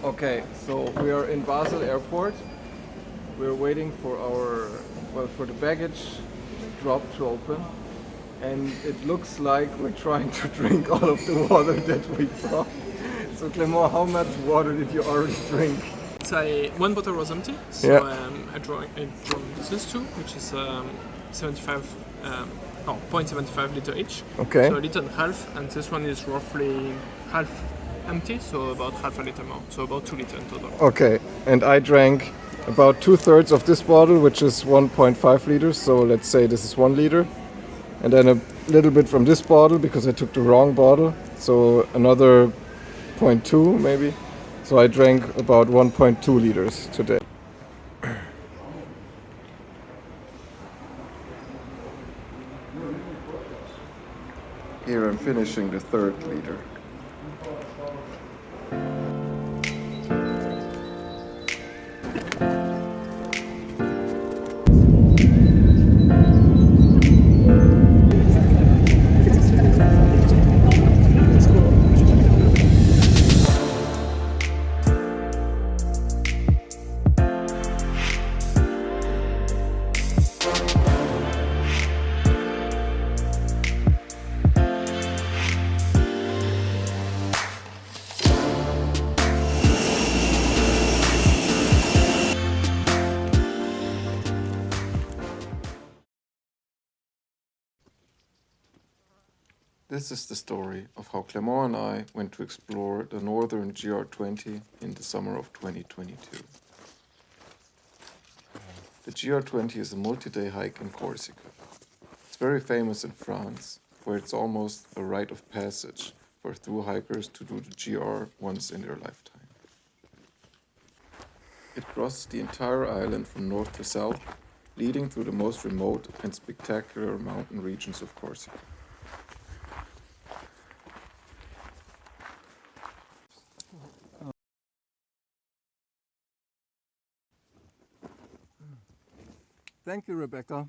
Okay, so we are in Basel airport. We're waiting for for the baggage drop to open. And it looks like we're trying to drink all of the water that we brought. So Clément, how much water did you already drink? So one bottle was empty, so Yeah. I drank this two, which is 75, 0.75 liter each. Okay. So a liter and a half, and this one is roughly half empty, so about half a liter more, so about 2 liters in total. Okay, and I drank about 2/3 of this bottle, which is 1.5 liters. So let's say this is 1 liter. And then a little bit from this bottle because I took the wrong bottle. So another 0.2 maybe. So I drank about 1.2 liters today. Here I'm finishing the 3rd liter. This is the story of how Clément and I went to explore the northern GR20 in the summer of 2022. The GR20 is a multi-day hike in Corsica. It's very famous in France, where it's almost a rite of passage for through hikers to do the GR once in their lifetime. It crosses the entire island from north to south, leading through the most remote and spectacular mountain regions of Corsica. Thank you, Rebecca.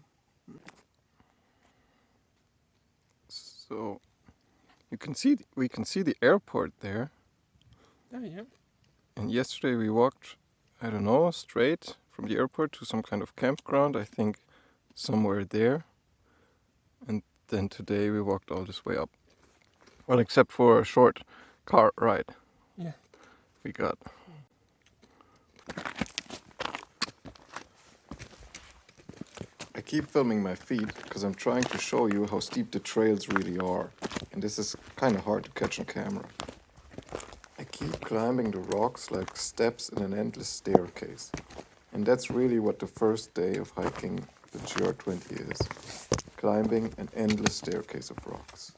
So we can see the airport there. Yeah. And yesterday we walked, I don't know, straight from the airport to some kind of campground, I think somewhere there. And then today we walked all this way up. Well, except for a short car ride. Yeah. We got. I keep filming my feet because I'm trying to show you how steep the trails really are. And this is kind of hard to catch on camera. I keep climbing the rocks like steps in an endless staircase. And that's really what the first day of hiking the GR20 is. Climbing an endless staircase of rocks.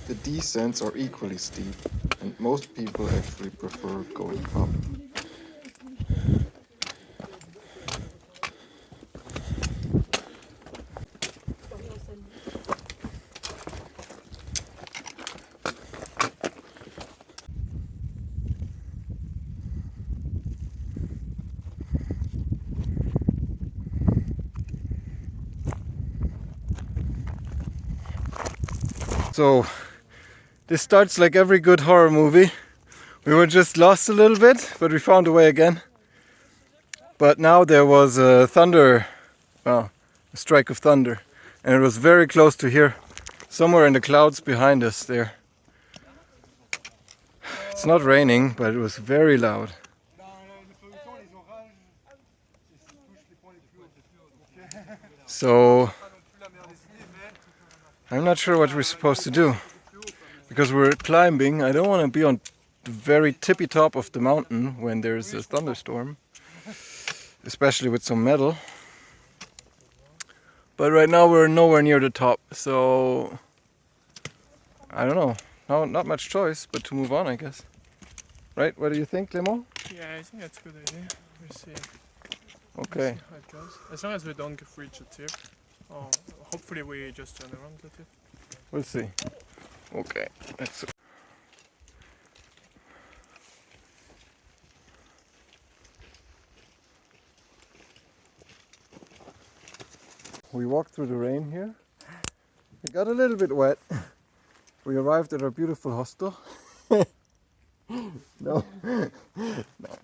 The descents are equally steep, and most people actually prefer going up. So, this starts like every good horror movie. We were just lost a little bit, but we found a way again. But now there was a strike of thunder. And it was very close to here, somewhere in the clouds behind us there. It's not raining, but it was very loud. So, I'm not sure what we're supposed to do. Because we're climbing, I don't want to be on the very tippy top of the mountain when there's a thunderstorm. Especially with some metal. But right now we're nowhere near the top, so I don't know. No, not much choice but to move on, I guess. Right? What do you think, Clément? Yeah, I think that's a good idea. We'll see. Okay. We'll see how it goes. As long as we don't reach a tip, or hopefully we just turn around the tip. We'll see. Okay. Let's. We walked through the rain here. We got a little bit wet. We arrived at our beautiful hostel. No, no,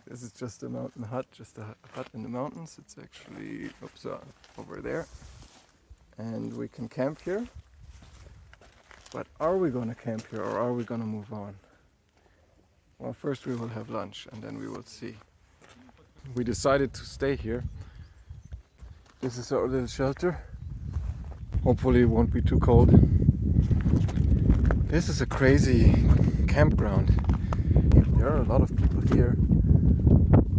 this is just a mountain hut, just a hut in the mountains. It's actually over there. And we can camp here. But are we going to camp here or are we going to move on? Well, first we will have lunch and then we will see. We decided to stay here. This is our little shelter. Hopefully it won't be too cold. This is a crazy campground. There are a lot of people here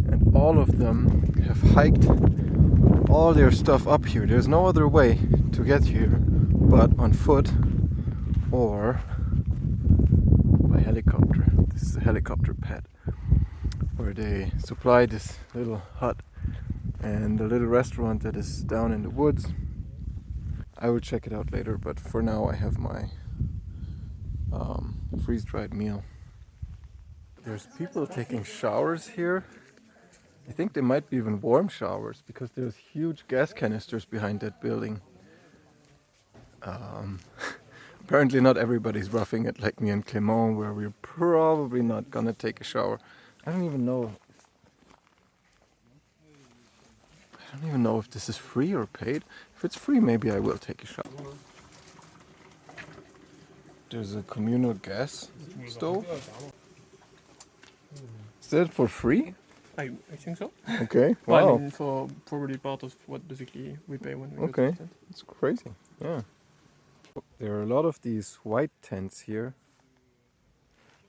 and all of them have hiked all their stuff up here. There's no other way to get here but on foot or by helicopter. This is a helicopter pad where they supply this little hut and the little restaurant that is down in the woods. I will check it out later, but for now I have my freeze-dried meal. There's people taking showers here. I think they might be even warm showers because there's huge gas canisters behind that building. Apparently not everybody's roughing it like me and Clément, where we're probably not gonna take a shower. I don't even know if this is free or paid. If it's free, maybe I will take a shower. There's a communal gas stove. Is that for free? I think so. Okay, Well, wow. I mean, for probably part of what basically we pay when we go to Okay, the tent. it's crazy, yeah. There are a lot of these white tents here.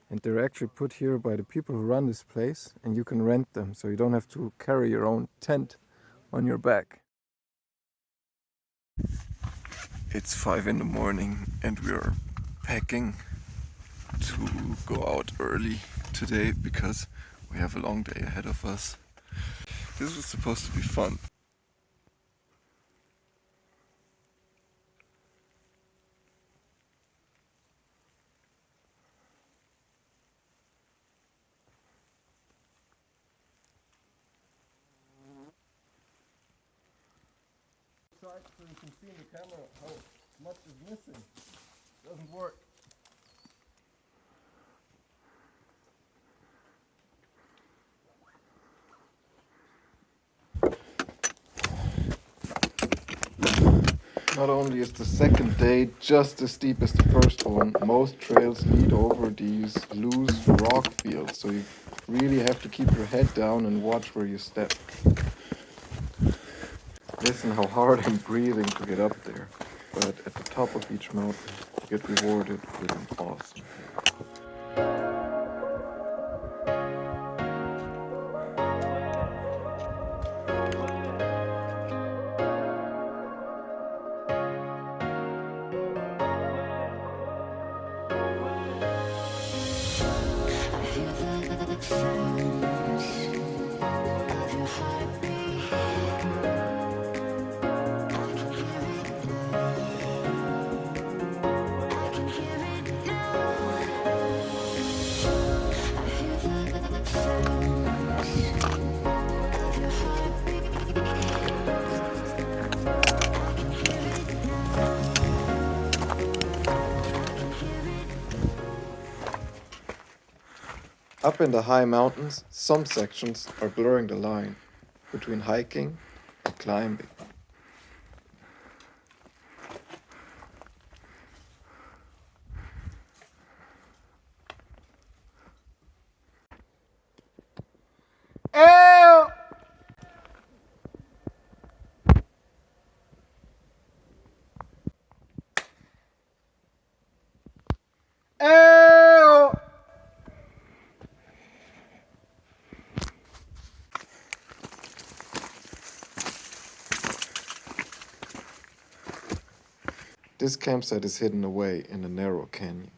And they're actually put here by the people who run this place, and you can rent them, so you don't have to carry your own tent on your back. It's 5 in the morning and we are packing to go out early today because we have a long day ahead of us. This was supposed to be fun. So you can see in the camera how much is missing. Doesn't work. Not only is the second day just as steep as the first one, most trails lead over these loose rock fields, so you really have to keep your head down and watch where you step. Listen how hard I'm breathing to get up there, but at the top of each mountain, you get rewarded with an awesome view. Up in the high mountains, some sections are blurring the line between hiking and climbing. Ew! Ew! This campsite is hidden away in a narrow canyon.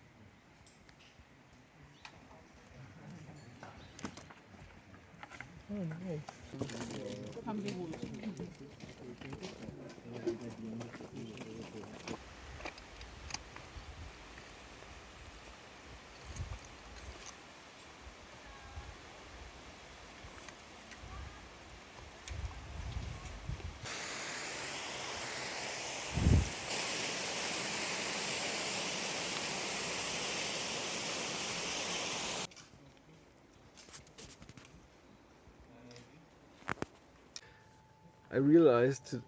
I realized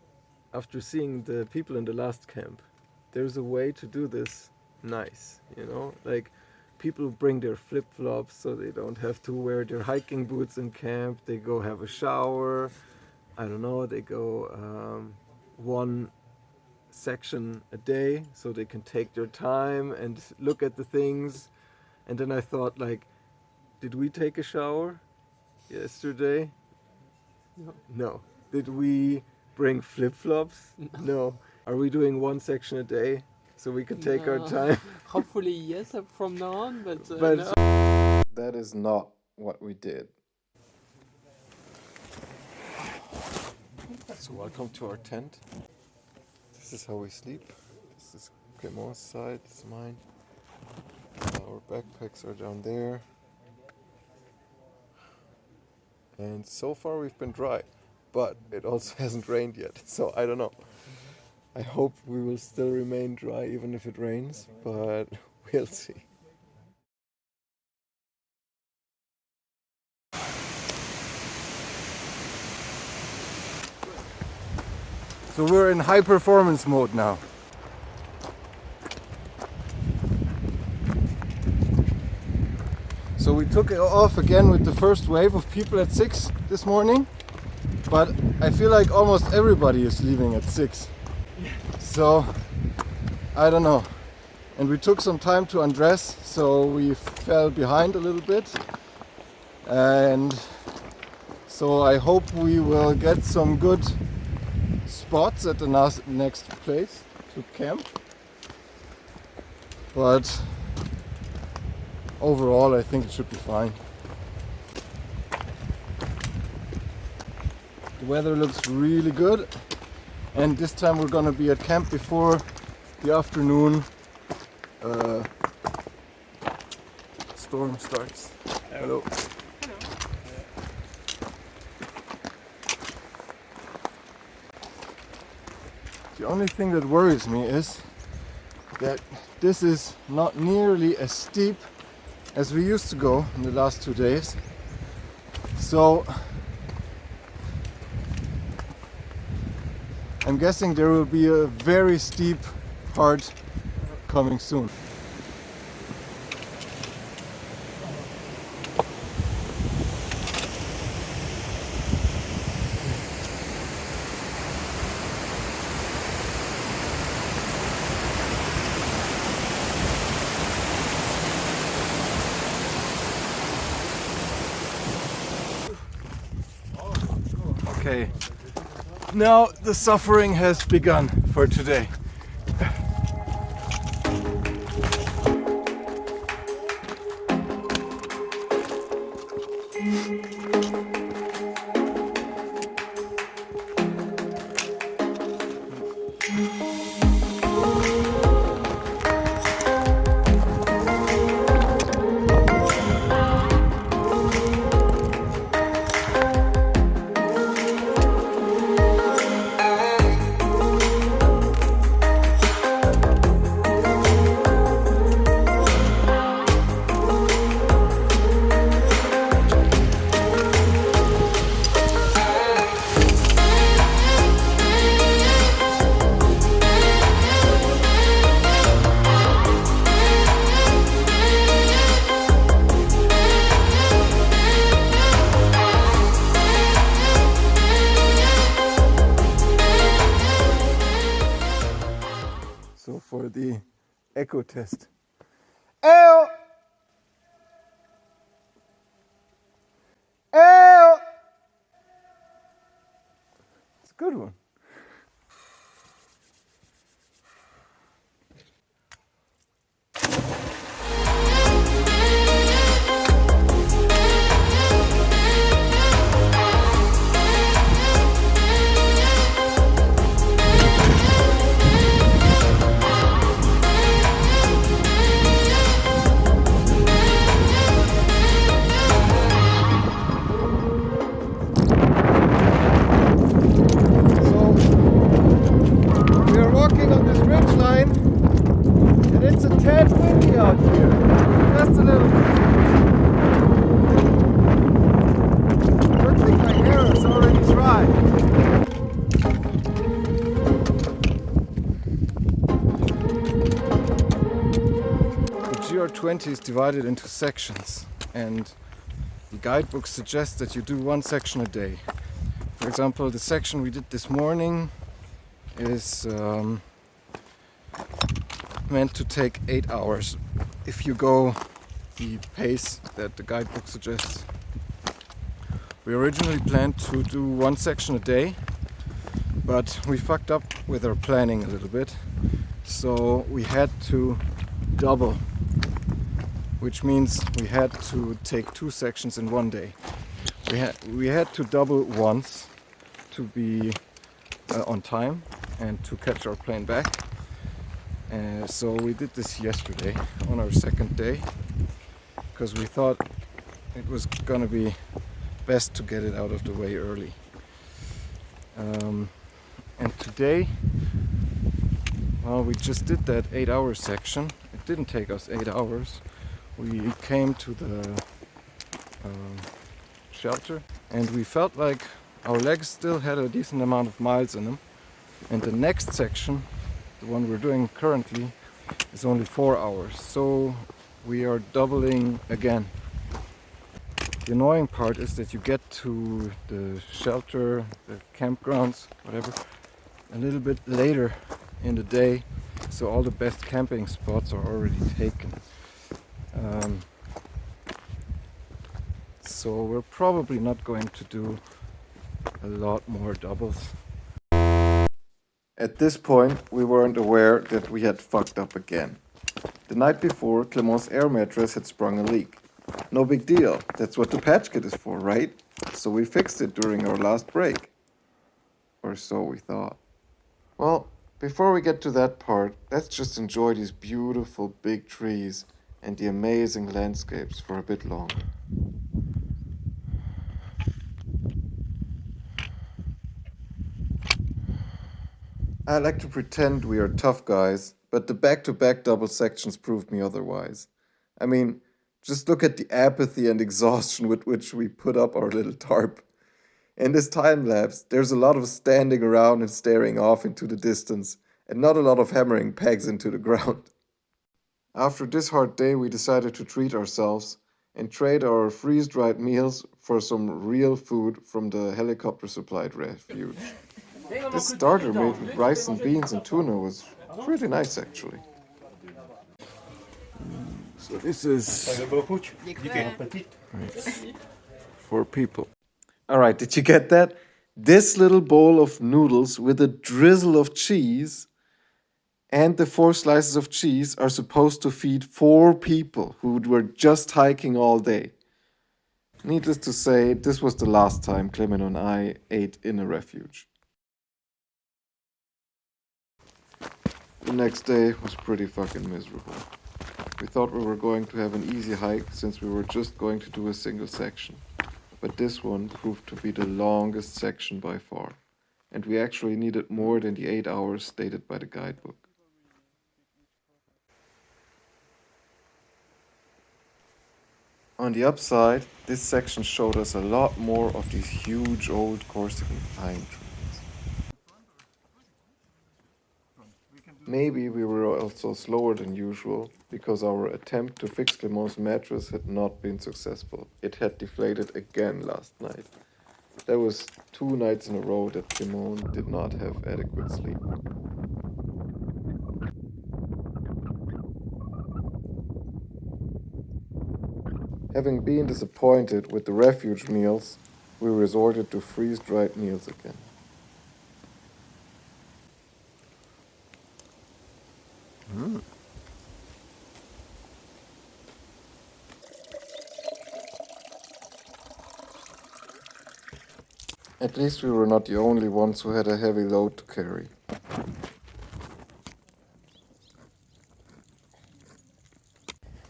after seeing the people in the last camp, there's a way to do this nice, you know? Like, people bring their flip-flops so they don't have to wear their hiking boots in camp. They go have a shower. I don't know, they go one section a day so they can take their time and look at the things. And then I thought, like, did we take a shower yesterday? No. No. Did we bring flip-flops? No. Are we doing one section a day so we can take our time? Hopefully yes from now on, but But no. that is not what we did. So welcome to our tent. This is how we sleep. This is Clément's side, this is mine. Our backpacks are down there. And so far we've been dry, but it also hasn't rained yet, so I don't know. I hope we will still remain dry even if it rains, but we'll see. So we're in high performance mode now. So we took it off again with the first wave of people at 6 this morning, but I feel like almost everybody is leaving at 6. So I don't know. And we took some time to undress, so we fell behind a little bit. And so I hope we will get some good spots at the next place to camp. But overall, I think it should be fine. The weather looks really good, and this time we're gonna be at camp before the afternoon storm starts. Hello. The only thing that worries me is that this is not nearly as steep as we used to go in the last 2 days. So I'm guessing there will be a very steep part coming soon. Okay, now the suffering has begun for today. So for the echo test. Ew! Ew! It's a good one. So 20 is divided into sections, and the guidebook suggests that you do one section a day. For example, the section we did this morning is meant to take 8 hours if you go the pace that the guidebook suggests. We originally planned to do one section a day, but we fucked up with our planning a little bit, so we had to double, which means we had to take 2 sections in one day. We had to double once to be on time and to catch our plane back. So we did this yesterday on our second day, because we thought it was gonna be best to get it out of the way early. And today, well, we just did that 8-hour section. It didn't take us 8 hours. We came to the shelter and we felt like our legs still had a decent amount of miles in them. And the next section, the one we're doing currently, is only 4 hours. So we are doubling again. The annoying part is that you get to the shelter, the campgrounds, whatever, a little bit later in the day, so all the best camping spots are already taken. So we're probably not going to do a lot more doubles. At this point, we weren't aware that we had fucked up again. The night before, Clément's air mattress had sprung a leak. No big deal, that's what the patch kit is for, right? So we fixed it during our last break. Or so we thought. Well, before we get to that part, let's just enjoy these beautiful big trees and the amazing landscapes for a bit longer. I like to pretend we are tough guys, but the back-to-back double sections proved me otherwise. I mean, just look at the apathy and exhaustion with which we put up our little tarp. In this time lapse, there's a lot of standing around and staring off into the distance, and not a lot of hammering pegs into the ground. After this hard day, we decided to treat ourselves and trade our freeze-dried meals for some real food from the helicopter-supplied refuge. This starter made with rice and beans and tuna was pretty nice, actually. So this is 4 people. Alright, did you get that? This little bowl of noodles with a drizzle of cheese and the 4 slices of cheese are supposed to feed 4 people who were just hiking all day. Needless to say, this was the last time Clement and I ate in a refuge. The next day was pretty fucking miserable. We thought we were going to have an easy hike since we were just going to do a single section. But this one proved to be the longest section by far, and we actually needed more than the 8 hours stated by the guidebook. On the upside, this section showed us a lot more of these huge old Corsican pine trees. Maybe we were also slower than usual because our attempt to fix Clément's mattress had not been successful. It had deflated again last night. That was 2 nights in a row that Clément did not have adequate sleep. Having been disappointed with the refuge meals, we resorted to freeze-dried meals again. At least we were not the only ones who had a heavy load to carry.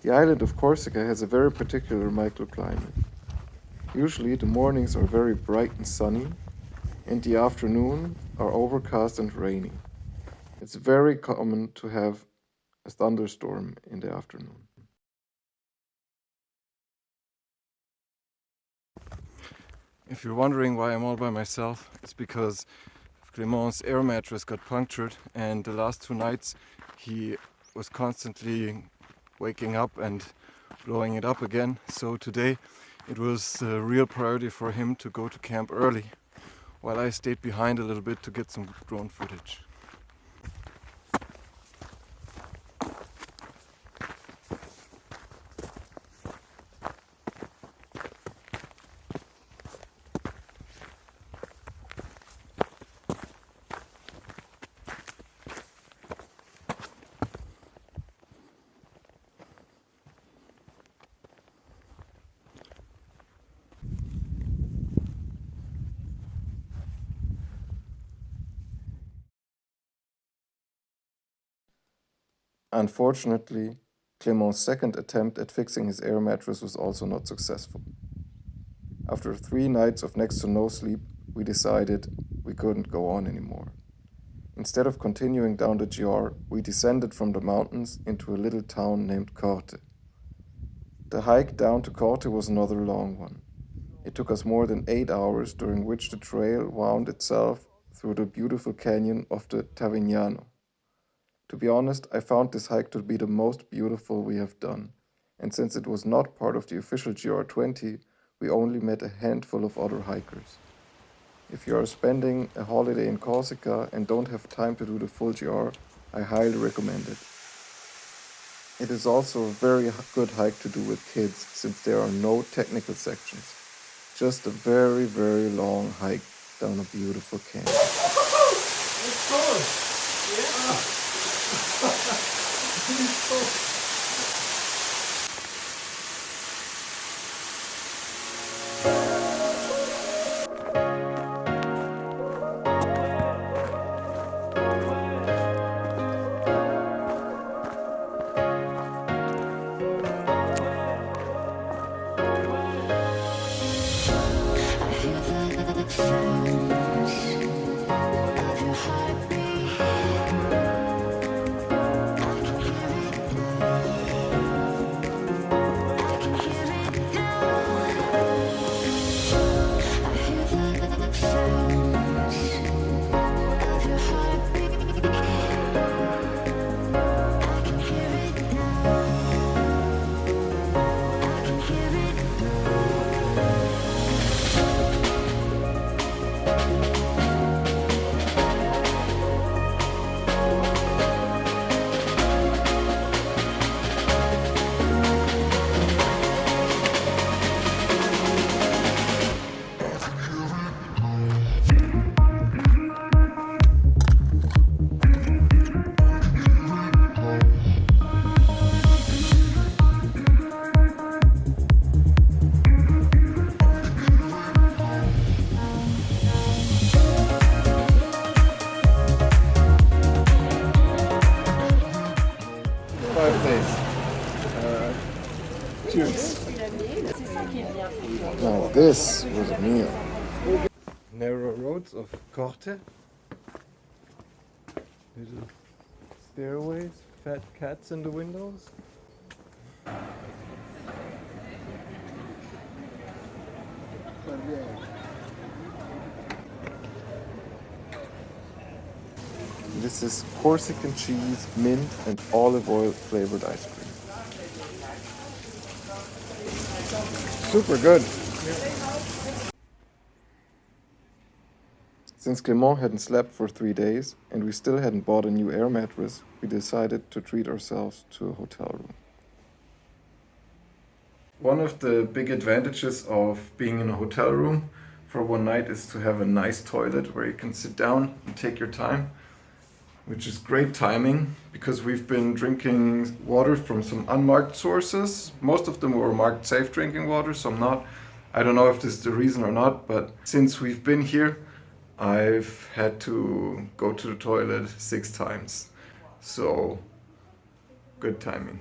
The island of Corsica has a very particular microclimate. Usually the mornings are very bright and sunny, and the afternoon are overcast and rainy. It's very common to have a thunderstorm in the afternoon. If you're wondering why I'm all by myself, it's because Clément's air mattress got punctured, and the last 2 nights he was constantly waking up and blowing it up again. So today it was a real priority for him to go to camp early, while I stayed behind a little bit to get some drone footage. Unfortunately, Clément's second attempt at fixing his air mattress was also not successful. After 3 nights of next to no sleep, we decided we couldn't go on anymore. Instead of continuing down the GR, we descended from the mountains into a little town named Corte. The hike down to Corte was another long one. It took us more than 8 hours, during which the trail wound itself through the beautiful canyon of the Tavignano. To be honest, I found this hike to be the most beautiful we have done, and since it was not part of the official GR20, we only met a handful of other hikers. If you are spending a holiday in Corsica and don't have time to do the full GR, I highly recommend it. It is also a very good hike to do with kids, since there are no technical sections. Just a very, very long hike down a beautiful canyon. It's cold. Yeah. Cheers. Now this was a meal. Narrow roads of Corte. Little stairways, fat cats in the windows. This is Corsican cheese, mint and olive oil flavored ice cream. Super good. Since Clément hadn't slept for 3 days and we still hadn't bought a new air mattress, we decided to treat ourselves to a hotel room. One of the big advantages of being in a hotel room for one night is to have a nice toilet where you can sit down and take your time, which is great timing because we've been drinking water from some unmarked sources. Most of them were marked safe drinking water, some not. I don't know if this is the reason or not, but since we've been here, I've had to go to the toilet 6 times. So, good timing.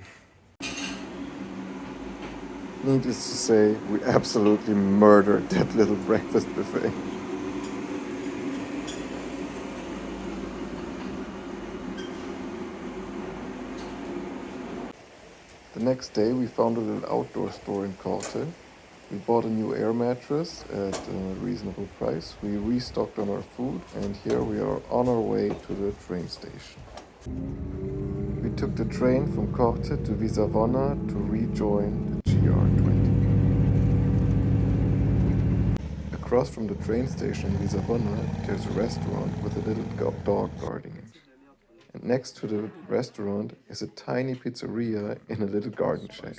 Needless to say, we absolutely murdered that little breakfast buffet. The next day we found a little outdoor store in Corte. We bought a new air mattress at a reasonable price. We restocked on our food and here we are on our way to the train station. We took the train from Corte to Visavona to rejoin the GR20. Across from the train station in Visavona, there's a restaurant with a little dog guarding it. And next to the restaurant is a tiny pizzeria in a little garden shack.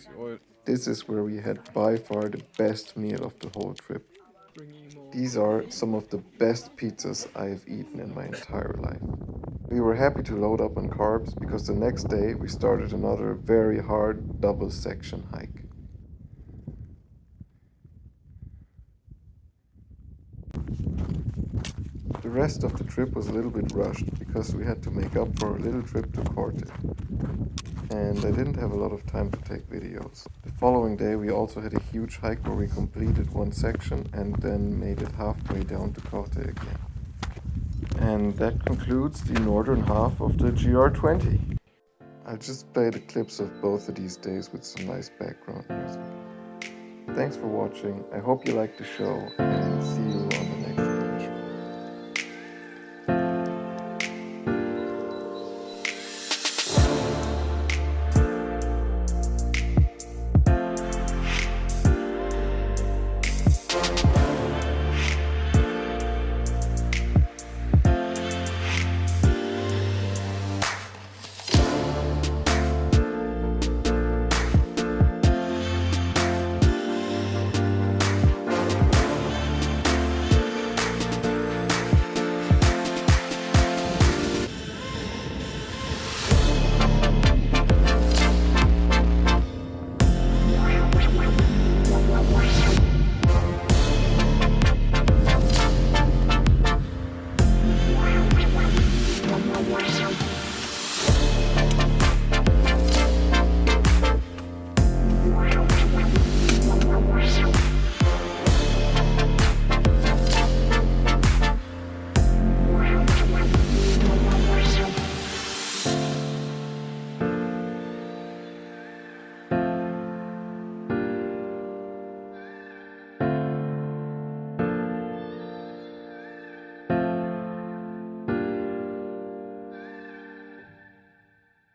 This is where we had by far the best meal of the whole trip. These are some of the best pizzas I have eaten in my entire life. We were happy to load up on carbs because the next day we started another very hard double section hike. The rest of the trip was a little bit rushed because we had to make up for a little trip to Corte. And I didn't have a lot of time to take videos. The following day we also had a huge hike where we completed one section and then made it halfway down to Corte again. And that concludes the northern half of the GR20. I'll just play the clips of both of these days with some nice background music. Thanks for watching, I hope you liked the show, and see you on the next